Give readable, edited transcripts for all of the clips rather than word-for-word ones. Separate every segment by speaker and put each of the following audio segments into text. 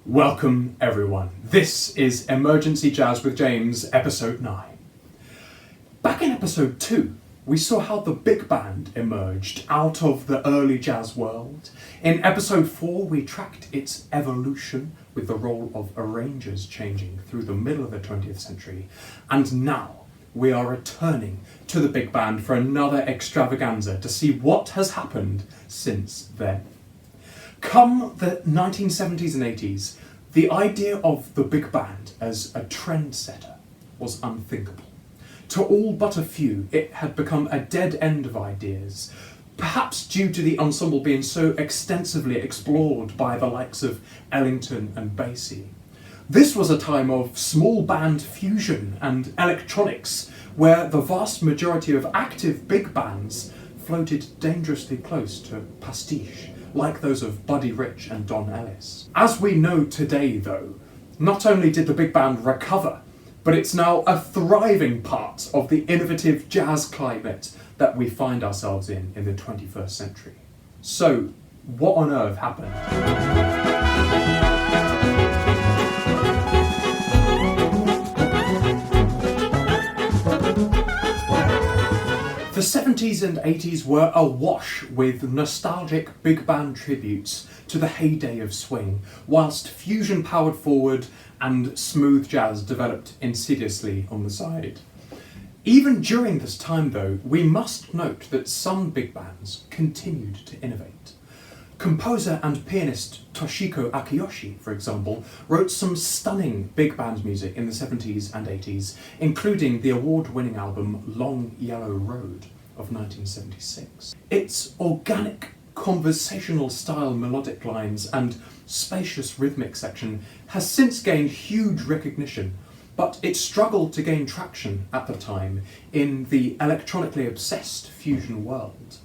Speaker 1: Welcome everyone. This is Emergency Jazz with James, Episode 9. Back in Episode 2, we saw how the big band emerged out of the early jazz world. In Episode 4, we tracked its evolution with the role of arrangers changing through the middle of the 20th century. And now we are returning to the big band for another extravaganza to see what has happened since then. Come the 1970s and 80s, the idea of the big band as a trendsetter was unthinkable. To all but a few, it had become a dead end of ideas, perhaps due to the ensemble being so extensively explored by the likes of Ellington and Basie. This was a time of small band fusion and electronics, where the vast majority of active big bands floated dangerously close to pastiche, like those of Buddy Rich and Don Ellis. As we know today, though, not only did the big band recover, but it's now a thriving part of the innovative jazz climate that we find ourselves in the 21st century. So, what on earth happened? The 70s and 80s were awash with nostalgic big band tributes to the heyday of swing, whilst fusion powered forward and smooth jazz developed insidiously on the side. Even during this time, though, we must note that some big bands continued to innovate. Composer and pianist Toshiko Akiyoshi, for example, wrote some stunning big band music in the 70s and 80s, including the award-winning album Long Yellow Road of 1976. Its organic, conversational style melodic lines and spacious rhythmic section has since gained huge recognition, but it struggled to gain traction at the time in the electronically obsessed fusion world.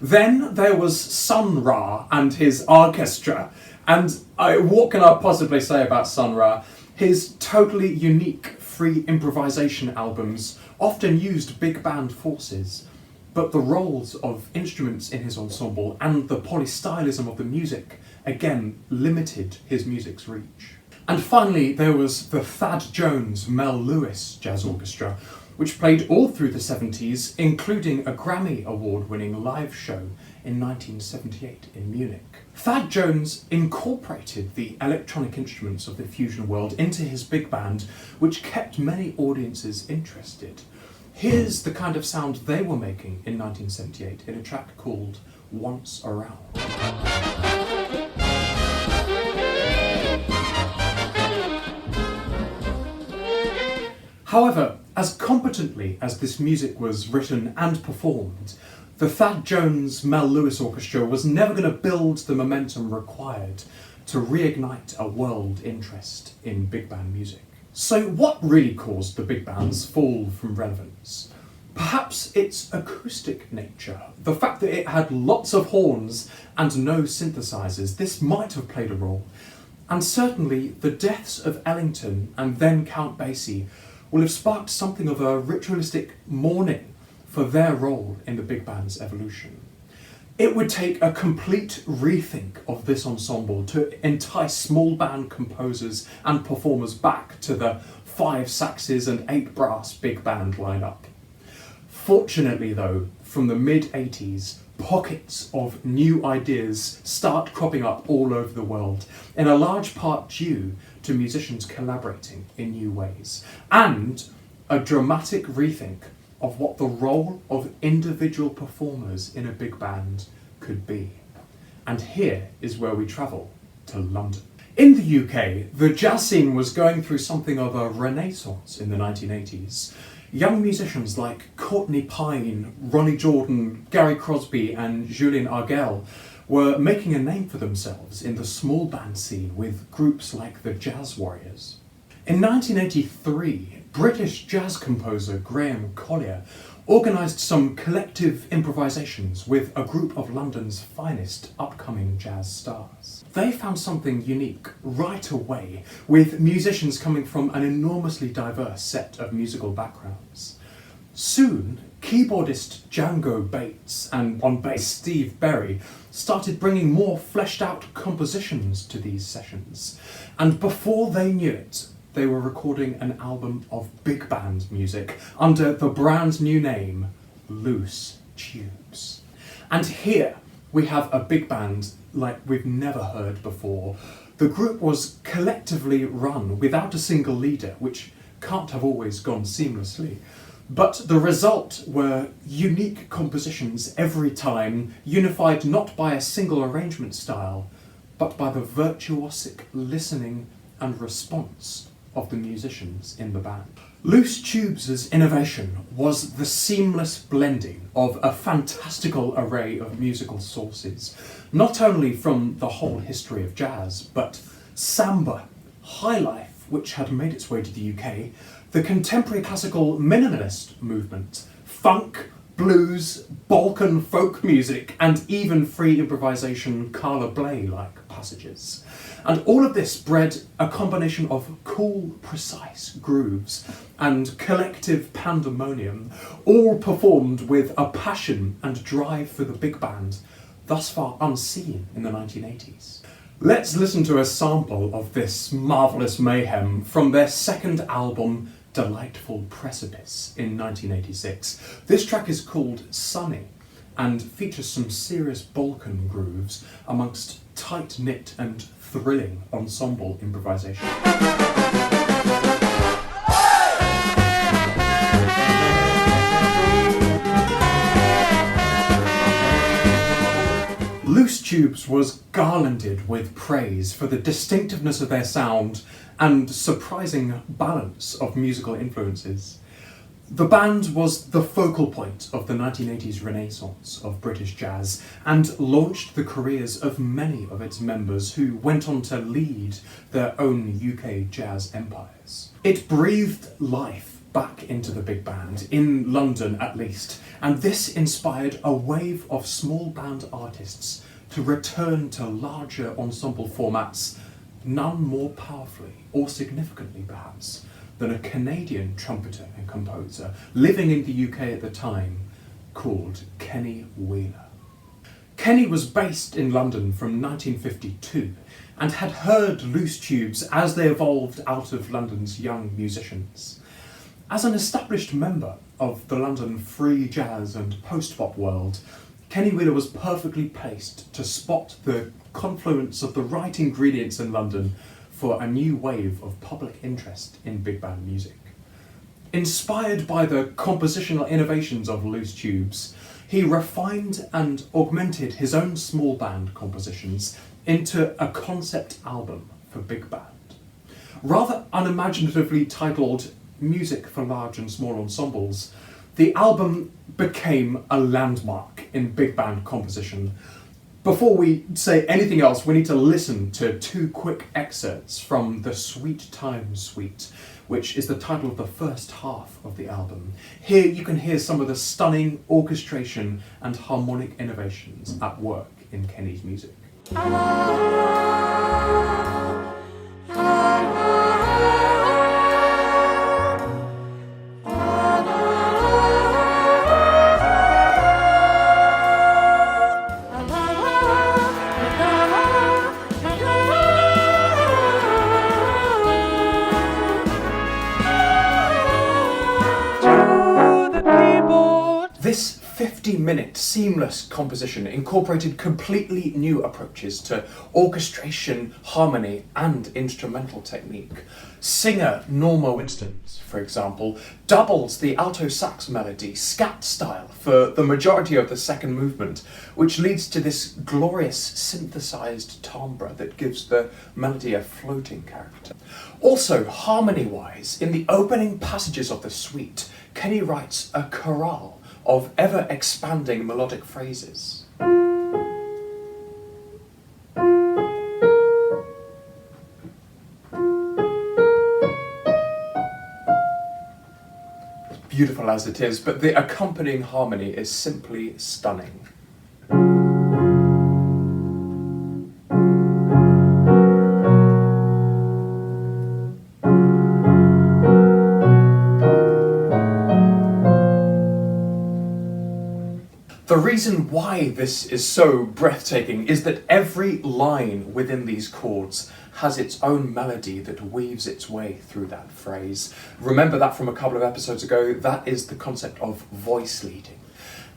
Speaker 1: Then there was Sun Ra and his orchestra, and what can I possibly say about Sun Ra? His totally unique free improvisation albums often used big band forces, but the roles of instruments in his ensemble and the polystylism of the music again limited his music's reach. And finally, there was the Thad Jones Mel Lewis Jazz Orchestra, which played all through the 70s, including a Grammy Award-winning live show in 1978 in Munich. Thad Jones incorporated the electronic instruments of the fusion world into his big band, which kept many audiences interested. Here's the kind of sound they were making in 1978 in a track called Once Around. However, as competently as this music was written and performed, the Thad Jones Mel Lewis Orchestra was never going to build the momentum required to reignite a world interest in big band music. So what really caused the big band's fall from relevance? Perhaps its acoustic nature, the fact that it had lots of horns and no synthesizers. This might have played a role. And certainly the deaths of Ellington and then Count Basie will have sparked something of a ritualistic mourning for their role in the big band's evolution. It would take a complete rethink of this ensemble to entice small band composers and performers back to the 5 saxes and 8 brass big band lineup. Fortunately though, from the mid-80s, pockets of new ideas start cropping up all over the world, in a large part due to musicians collaborating in new ways, and a dramatic rethink of what the role of individual performers in a big band could be. And here is where we travel to London. In the UK, the jazz scene was going through something of a renaissance in the 1980s. Young musicians like Courtney Pine, Ronnie Jordan, Gary Crosby and Julien Argel were making a name for themselves in the small band scene with groups like the Jazz Warriors. In 1983, British jazz composer Graham Collier organised some collective improvisations with a group of London's finest upcoming jazz stars. They found something unique right away, with musicians coming from an enormously diverse set of musical backgrounds. Soon, keyboardist Django Bates and on bass Steve Berry started bringing more fleshed out compositions to these sessions, and before they knew it, they were recording an album of big band music under the brand new name Loose Tubes. And here we have a big band like we've never heard before. The group was collectively run without a single leader, which can't have always gone seamlessly. But the result were unique compositions every time, unified not by a single arrangement style, but by the virtuosic listening and response of the musicians in the band. Loose Tubes' innovation was the seamless blending of a fantastical array of musical sources, not only from the whole history of jazz, but samba, highlife, which had made its way to the UK, the contemporary classical minimalist movement, funk, blues, Balkan folk music, and even free improvisation Carla Bley-like passages. And all of this bred a combination of cool, precise grooves and collective pandemonium, all performed with a passion and drive for the big band, thus far unseen in the 1980s. Let's listen to a sample of this marvellous mayhem from their second album, Delightful Precipice, in 1986. This track is called Sunny and features some serious Balkan grooves amongst tight-knit and thrilling ensemble improvisation. Loose Tubes was garlanded with praise for the distinctiveness of their sound and surprising balance of musical influences. The band was the focal point of the 1980s renaissance of British jazz and launched the careers of many of its members who went on to lead their own UK jazz empires. It breathed life back into the big band, in London at least, and this inspired a wave of small band artists to return to larger ensemble formats, none more powerfully or significantly perhaps than a Canadian trumpeter and composer living in the UK at the time called Kenny Wheeler. Kenny was based in London from 1952 and had heard Loose Tubes as they evolved out of London's young musicians. As an established member of the London free jazz and post-bop world, Kenny Wheeler was perfectly placed to spot the confluence of the right ingredients in London for a new wave of public interest in big band music. Inspired by the compositional innovations of Loose Tubes, he refined and augmented his own small band compositions into a concept album for big band. Rather unimaginatively titled Music for Large and Small Ensembles, the album became a landmark in big band composition. Before we say anything else, we need to listen to two quick excerpts from the Sweet Time Suite, which is the title of the first half of the album. Here you can hear some of the stunning orchestration and harmonic innovations at work in Kenny's music. This 50-minute seamless composition incorporated completely new approaches to orchestration, harmony, and instrumental technique. Singer Norma Winston, for example, doubles the alto sax melody scat style for the majority of the second movement, which leads to this glorious synthesized timbre that gives the melody a floating character. Also, harmony-wise, in the opening passages of the suite, Kenny writes a chorale of ever-expanding melodic phrases. Beautiful as it is, but the accompanying harmony is simply stunning. The reason why this is so breathtaking is that every line within these chords has its own melody that weaves its way through that phrase. Remember that from a couple of episodes ago, that is the concept of voice leading.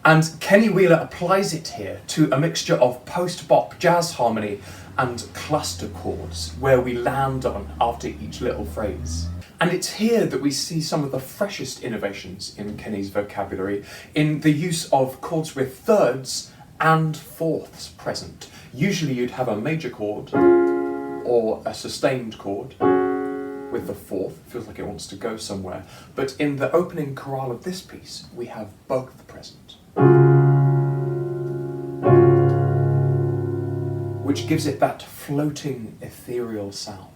Speaker 1: And Kenny Wheeler applies it here to a mixture of post-bop jazz harmony and cluster chords, where we land on after each little phrase. And it's here that we see some of the freshest innovations in Kenny's vocabulary, in the use of chords with thirds and fourths present. Usually you'd have a major chord or a sustained chord with the fourth, feels like it wants to go somewhere. But in the opening chorale of this piece, we have both present, which gives it that floating, ethereal sound.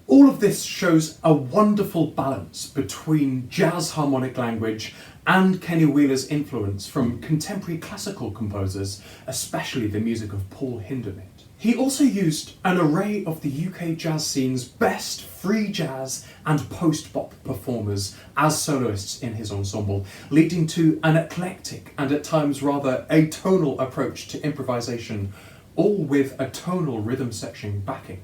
Speaker 1: All of this shows a wonderful balance between jazz harmonic language and Kenny Wheeler's influence from contemporary classical composers, especially the music of Paul Hindemith. He also used an array of the UK jazz scene's best free jazz and post-bop performers as soloists in his ensemble, leading to an eclectic and at times rather atonal approach to improvisation, all with a tonal rhythm section backing.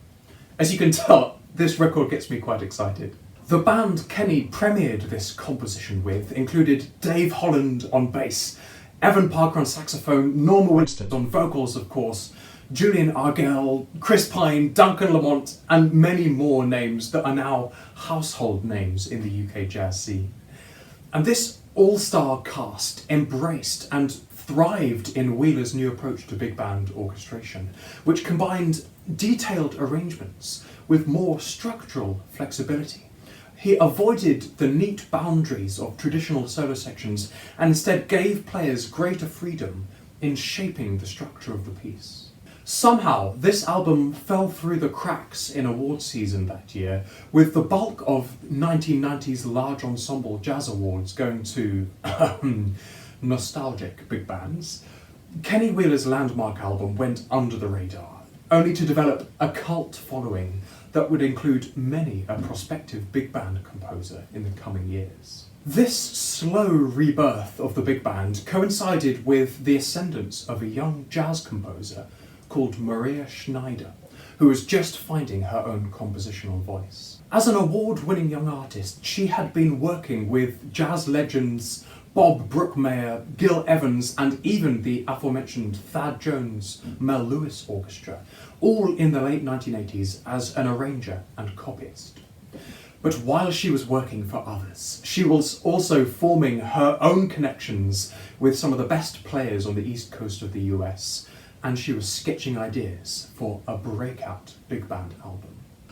Speaker 1: As you can tell, this record gets me quite excited. The band Kenny premiered this composition with included Dave Holland on bass, Evan Parker on saxophone, Norma Winston on vocals of course, Julian Argell, Chris Pine, Duncan Lamont, and many more names that are now household names in the UK jazz scene. And this all-star cast embraced and thrived in Wheeler's new approach to big band orchestration, which combined detailed arrangements with more structural flexibility. He avoided the neat boundaries of traditional solo sections and instead gave players greater freedom in shaping the structure of the piece. Somehow, this album fell through the cracks in awards season that year, with the bulk of 1990's large ensemble jazz awards going to nostalgic big bands. Kenny Wheeler's landmark album went under the radar, only to develop a cult following that would include many a prospective big band composer in the coming years. This slow rebirth of the big band coincided with the ascendance of a young jazz composer called Maria Schneider, who was just finding her own compositional voice. As an award-winning young artist, she had been working with jazz legends Bob Brookmeyer, Gil Evans, and even the aforementioned Thad Jones Mel Lewis Orchestra, all in the late 1980s as an arranger and copyist. But while she was working for others, she was also forming her own connections with some of the best players on the east coast of the US, and she was sketching ideas for a breakout big band album.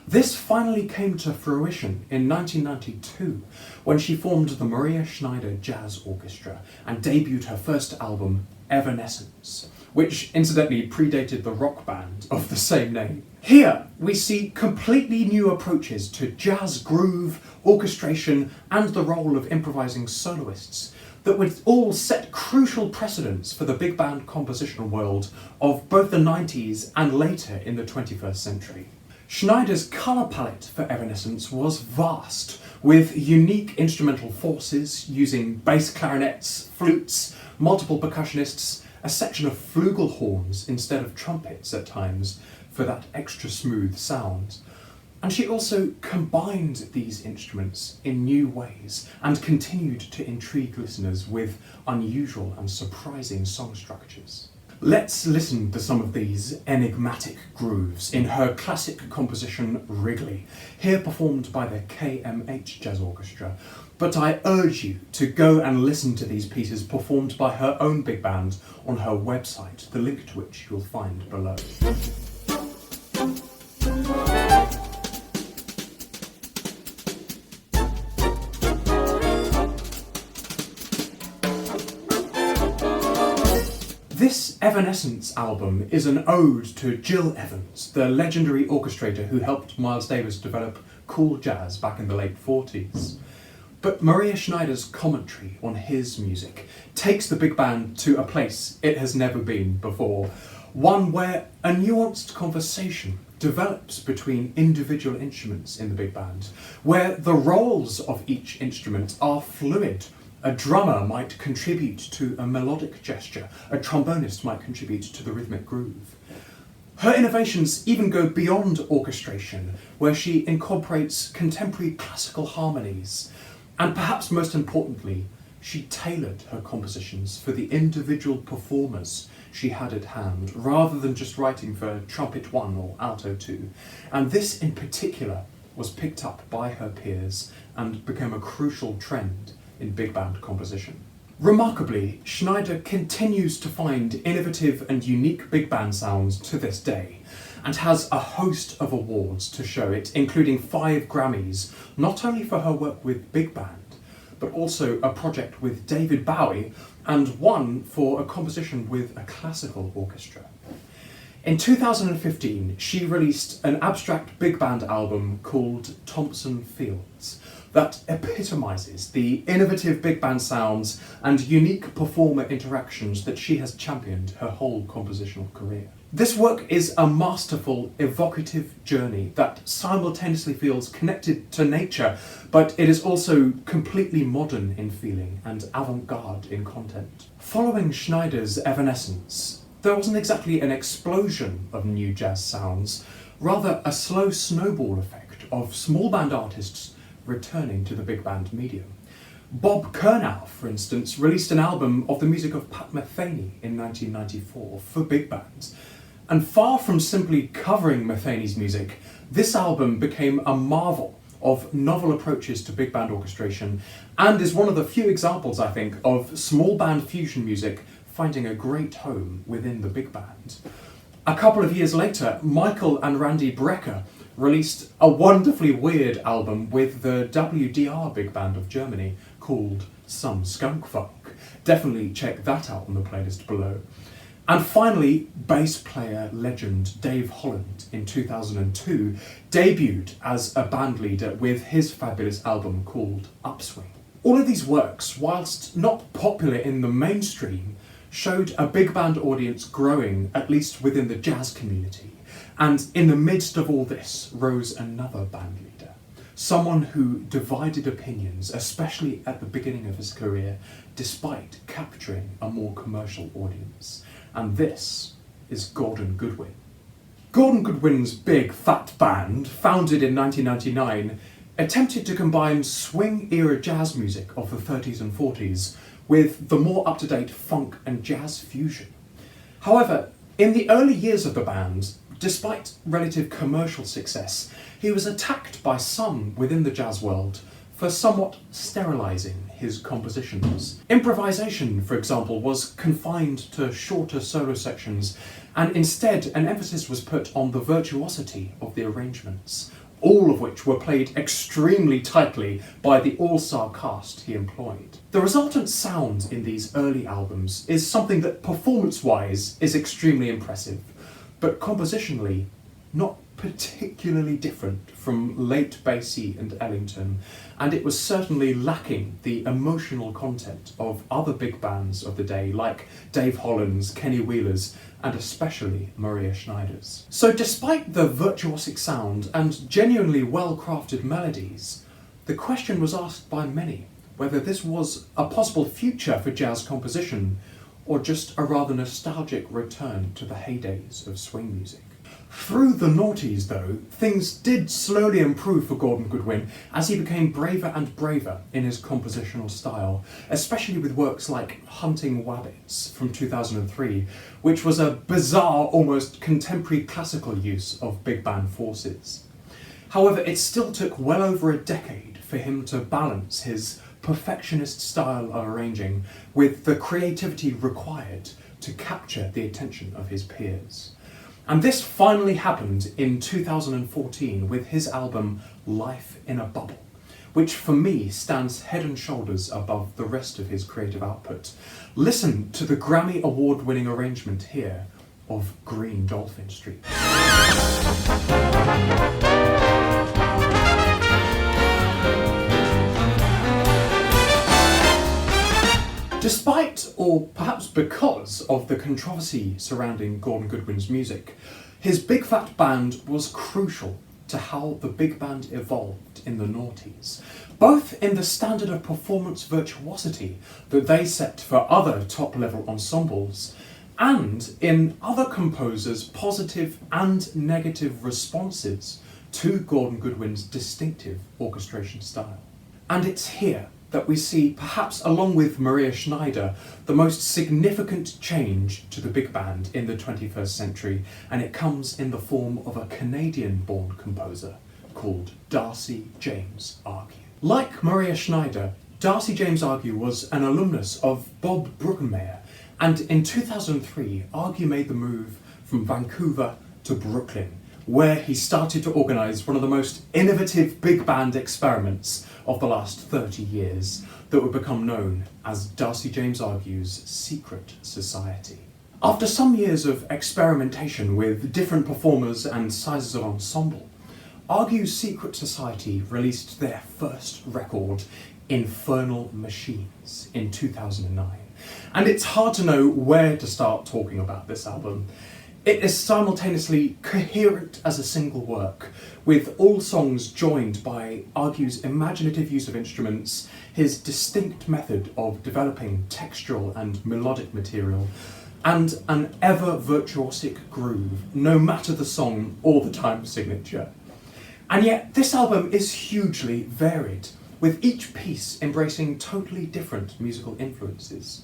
Speaker 1: This finally came to fruition in 1992 when she formed the Maria Schneider Jazz Orchestra and debuted her first album, Evanescence, which incidentally predated the rock band of the same name. Here we see completely new approaches to jazz groove, orchestration, and the role of improvising soloists that would all set crucial precedents for the big band compositional world of both the 90s and later in the 21st century. Schneider's colour palette for Evanescence was vast, with unique instrumental forces using bass clarinets, flutes, multiple percussionists, a section of flugelhorns instead of trumpets at times for that extra smooth sound. And she also combined these instruments in new ways and continued to intrigue listeners with unusual and surprising song structures. Let's listen to some of these enigmatic grooves in her classic composition Wrigley, here performed by the KMH Jazz Orchestra. But I urge you to go and listen to these pieces performed by her own big band on her website, the link to which you'll find below. This Evanescence album is an ode to Gil Evans, the legendary orchestrator who helped Miles Davis develop cool jazz back in the late 40s. But Maria Schneider's commentary on his music takes the big band to a place it has never been before, one where a nuanced conversation develops between individual instruments in the big band, where the roles of each instrument are fluid A drummer might contribute to a melodic gesture, a trombonist might contribute to the rhythmic groove. Her innovations even go beyond orchestration, where she incorporates contemporary classical harmonies, and perhaps most importantly, she tailored her compositions for the individual performers she had at hand, rather than just writing for trumpet 1 or alto 2. And this in particular was picked up by her peers and became a crucial trend in big band composition. Remarkably, Schneider continues to find innovative and unique big band sounds to this day, and has a host of awards to show it, including 5 Grammys, not only for her work with big band, but also a project with David Bowie, and one for a composition with a classical orchestra. In 2015, she released an abstract big band album called Thompson Fields that epitomises the innovative big band sounds and unique performer interactions that she has championed her whole compositional career. This work is a masterful, evocative journey that simultaneously feels connected to nature, but it is also completely modern in feeling and avant-garde in content. Following Schneider's Evanescence, there wasn't exactly an explosion of new jazz sounds, rather a slow snowball effect of small band artists returning to the big band medium. Bob Kernow, for instance, released an album of the music of Pat Metheny in 1994 for big bands. And far from simply covering Metheny's music, this album became a marvel of novel approaches to big band orchestration, and is one of the few examples, I think, of small band fusion music finding a great home within the big band. A couple of years later, Michael and Randy Brecker released a wonderfully weird album with the WDR big band of Germany called Some Skunk Funk. Definitely check that out on the playlist below. And finally, bass player legend Dave Holland in 2002 debuted as a band leader with his fabulous album called Upswing. All of these works, whilst not popular in the mainstream, showed a big band audience growing, at least within the jazz community. And in the midst of all this rose another band leader, someone who divided opinions, especially at the beginning of his career, despite capturing a more commercial audience. And this is Gordon Goodwin. Gordon Goodwin's big fat band, founded in 1999, attempted to combine swing-era jazz music of the 30s and 40s with the more up-to-date funk and jazz fusion. However, in the early years of the band, despite relative commercial success, he was attacked by some within the jazz world for somewhat sterilising his compositions. Improvisation, for example, was confined to shorter solo sections, and instead an emphasis was put on the virtuosity of the arrangements, all of which were played extremely tightly by the all-star cast he employed. The resultant sound in these early albums is something that performance-wise is extremely impressive, but compositionally not particularly different from late Basie and Ellington, and it was certainly lacking the emotional content of other big bands of the day like Dave Holland's, Kenny Wheeler's, and especially Maria Schneider's. So despite the virtuosic sound and genuinely well-crafted melodies, the question was asked by many whether this was a possible future for jazz composition or just a rather nostalgic return to the heydays of swing music. Through the noughties, though, things did slowly improve for Gordon Goodwin as he became braver and braver in his compositional style, especially with works like Hunting Wabbits from 2003, which was a bizarre, almost contemporary classical use of big band forces. However, it still took well over a decade for him to balance his perfectionist style of arranging with the creativity required to capture the attention of his peers. And this finally happened in 2014 with his album Life in a Bubble, which for me stands head and shoulders above the rest of his creative output. Listen to the Grammy Award-winning arrangement here of Green Dolphin Street. Despite, or perhaps because, of the controversy surrounding Gordon Goodwin's music, his big fat band was crucial to how the big band evolved in the noughties, both in the standard of performance virtuosity that they set for other top-level ensembles, and in other composers' positive and negative responses to Gordon Goodwin's distinctive orchestration style. And it's here that we see, perhaps along with Maria Schneider, the most significant change to the big band in the 21st century, and it comes in the form of a Canadian-born composer called Darcy James Argue. Like Maria Schneider, Darcy James Argue was an alumnus of Bob Bruggenmeyer, and in 2003, Argue made the move from Vancouver to Brooklyn, where he started to organise one of the most innovative big band experiments of the last 30 years that would become known as Darcy James Argue's Secret Society. After some years of experimentation with different performers and sizes of ensemble, Argue's Secret Society released their first record, Infernal Machines, in 2009. And it's hard to know where to start talking about this album. It is simultaneously coherent as a single work, with all songs joined by Argue's imaginative use of instruments, his distinct method of developing textural and melodic material, and an ever-virtuosic groove, no matter the song or the time signature. And yet, this album is hugely varied, with each piece embracing totally different musical influences,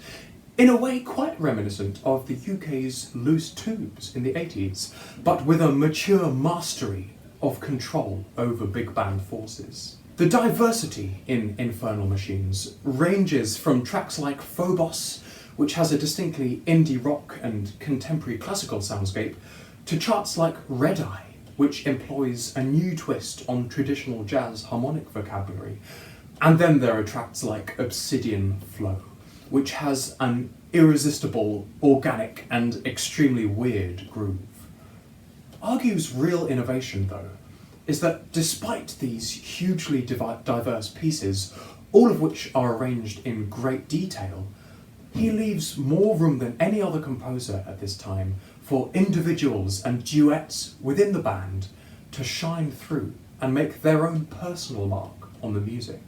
Speaker 1: in a way quite reminiscent of the UK's Loose Tubes in the 80s, but with a mature mastery of control over big band forces. The diversity in Infernal Machines ranges from tracks like Phobos, which has a distinctly indie rock and contemporary classical soundscape, to charts like Red Eye, which employs a new twist on traditional jazz harmonic vocabulary. And then there are tracks like Obsidian Flow, which has an irresistible, organic, and extremely weird groove. Argue's real innovation, though, is that despite these hugely diverse pieces, all of which are arranged in great detail, he leaves more room than any other composer at this time for individuals and duets within the band to shine through and make their own personal mark on the music.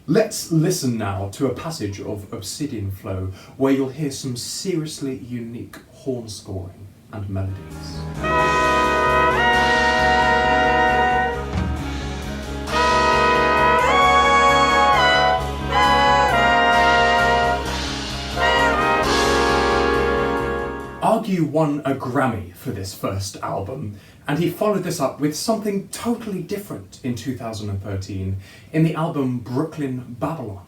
Speaker 1: Let's listen now to a passage of Obsidian Flow where you'll hear some seriously unique horn scoring and melodies. Argue won a Grammy for this first album, and he followed this up with something totally different in 2013 in the album Brooklyn Babylon,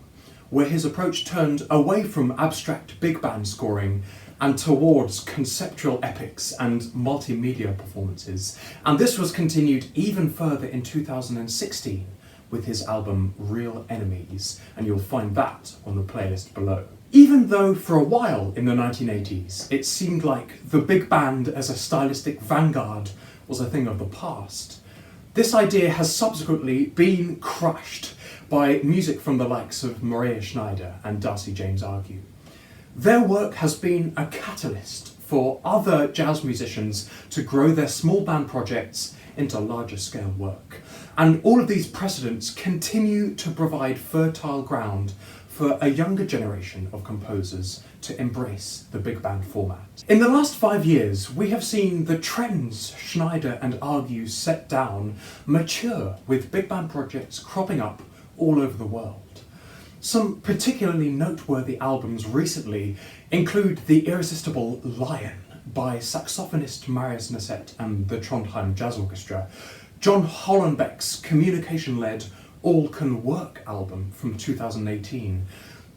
Speaker 1: where his approach turned away from abstract big band scoring and towards conceptual epics and multimedia performances. And this was continued even further in 2016 with his album Real Enemies, and you'll find that on the playlist below. Even though for a while in the 1980s it seemed like the big band as a stylistic vanguard was a thing of the past, this idea has subsequently been crushed by music from the likes of Maria Schneider and Darcy James Argue. Their work has been a catalyst for other jazz musicians to grow their small band projects into larger scale work. And all of these precedents continue to provide fertile ground for a younger generation of composers to embrace the big band format. In the last 5 years, we have seen the trends Schneider and Argue set down mature, with big band projects cropping up all over the world. Some particularly noteworthy albums recently include the irresistible Lion by saxophonist Marius Nasset and the Trondheim Jazz Orchestra, John Hollenbeck's communication-led All Can Work album from 2018,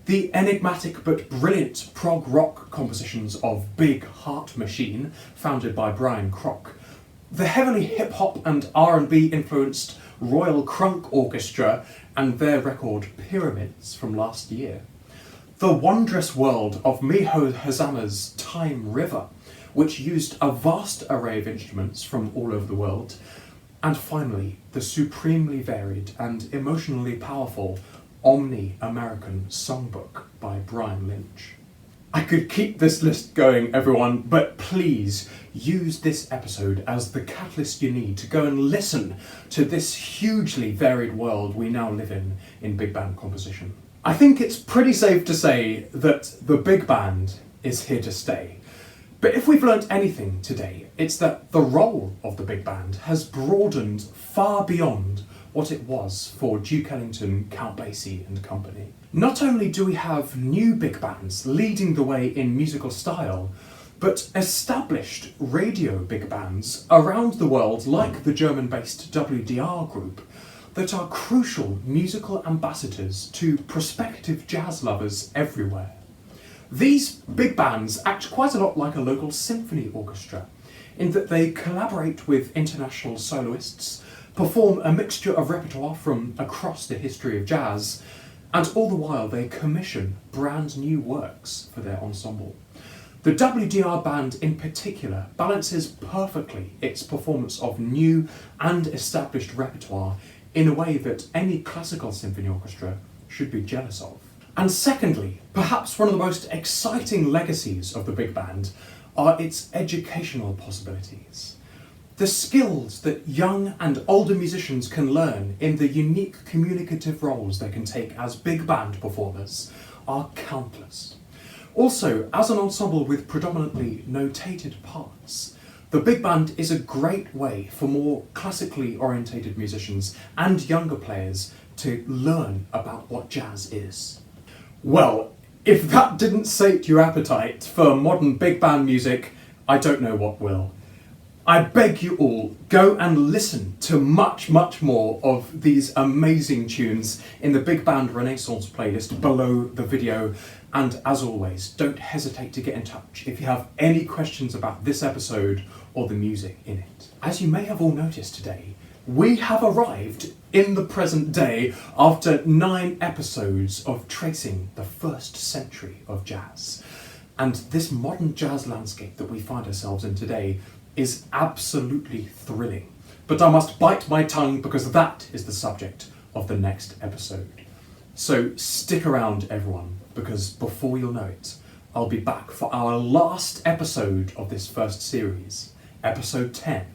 Speaker 1: the enigmatic but brilliant prog rock compositions of Big Heart Machine, founded by Brian Kroc, the heavily hip-hop and R&B influenced Royal Crunk Orchestra and their record Pyramids from last year, the wondrous world of Miho Hazama's Time River, which used a vast array of instruments from all over the world, and finally, the supremely varied and emotionally powerful Omni-American Songbook by Brian Lynch. I could keep this list going, everyone, but please use this episode as the catalyst you need to go and listen to this hugely varied world we now live in big band composition. I think it's pretty safe to say that the big band is here to stay. But if we've learnt anything today, it's that the role of the big band has broadened far beyond what it was for Duke Ellington, Count Basie and company. Not only do we have new big bands leading the way in musical style, but established radio big bands around the world, like the German-based WDR group, that are crucial musical ambassadors to prospective jazz lovers everywhere. These big bands act quite a lot like a local symphony orchestra, in that they collaborate with international soloists, perform a mixture of repertoire from across the history of jazz, and all the while they commission brand new works for their ensemble. The WDR band in particular balances perfectly its performance of new and established repertoire in a way that any classical symphony orchestra should be jealous of. And secondly, perhaps one of the most exciting legacies of the big band are its educational possibilities. The skills that young and older musicians can learn in the unique communicative roles they can take as big band performers are countless. Also, as an ensemble with predominantly notated parts, the big band is a great way for more classically orientated musicians and younger players to learn about what jazz is. Well, if that didn't sate your appetite for modern big band music, I don't know what will. I beg you all, go and listen to much, much more of these amazing tunes in the Big Band Renaissance playlist below the video. And as always, don't hesitate to get in touch if you have any questions about this episode or the music in it. As you may have all noticed today, we have arrived in the present day after 9 episodes of tracing the first century of jazz. And this modern jazz landscape that we find ourselves in today is absolutely thrilling. But I must bite my tongue because that is the subject of the next episode. So stick around, everyone, because before you'll know it, I'll be back for our last episode of this first series, episode 10.